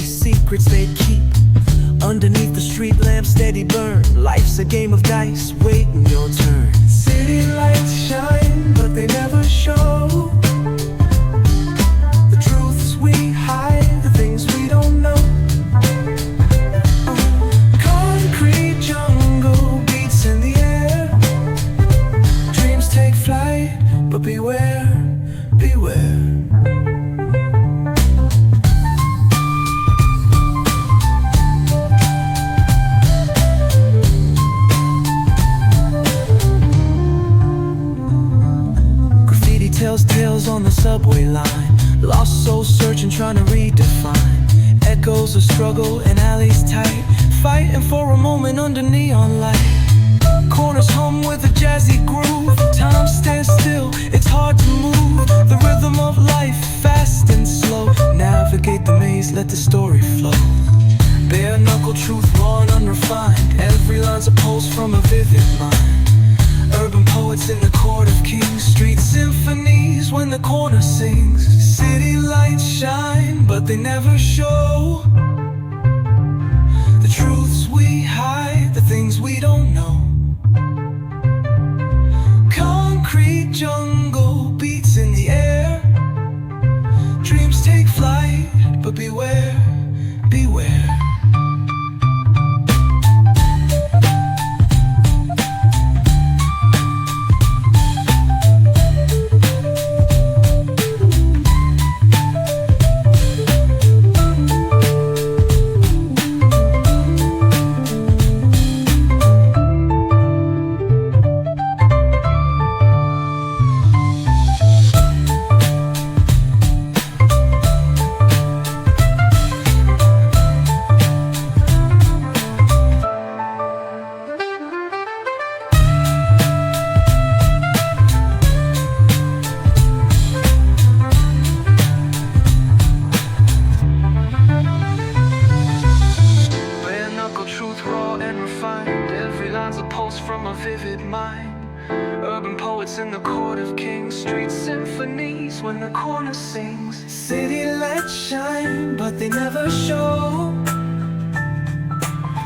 secrets they keep underneath the street lamp, steady burn. Life's a game of dice, waiting your turn. City lights shine, but they never show the truths we hide, the things we don't know. Concrete jungle beats in the air. Dreams take flight, but beware, beware. Tells tales on the subway line. Lost souls searching, trying to redefine. Echoes of struggle in alleys tight, fighting for a moment under neon light. Corners hum with a jazzy groove. Time stands still, it's hard to move. The rhythm of life, fast and slow. Navigate the maze, let the story flow. Bare knuckle truth, raw and unrefined. Every line's a pulse from a vivid mind. Urban poets in the court of kings. Street symphonies when the corner sings. City lights shine, but they never show the truths we hide, the things we don't know. Concrete jungle beats in the air. Dreams take flight, but beware, beware. From a vivid mind. Urban poets in the court of kings. Street symphonies when the corner sings. City lights shine, but they never show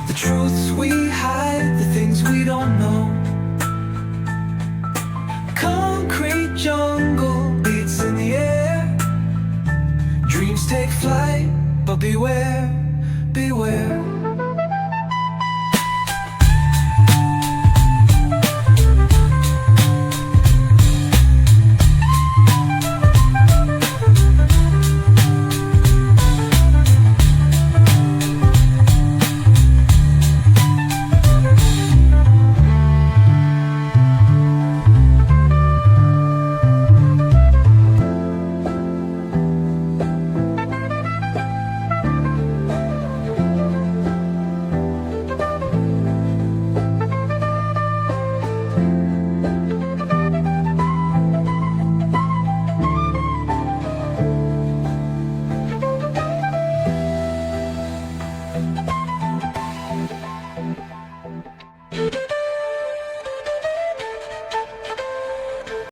the truths we hide, the things we don't know. Concrete jungle beats in the air. Dreams take flight, but beware.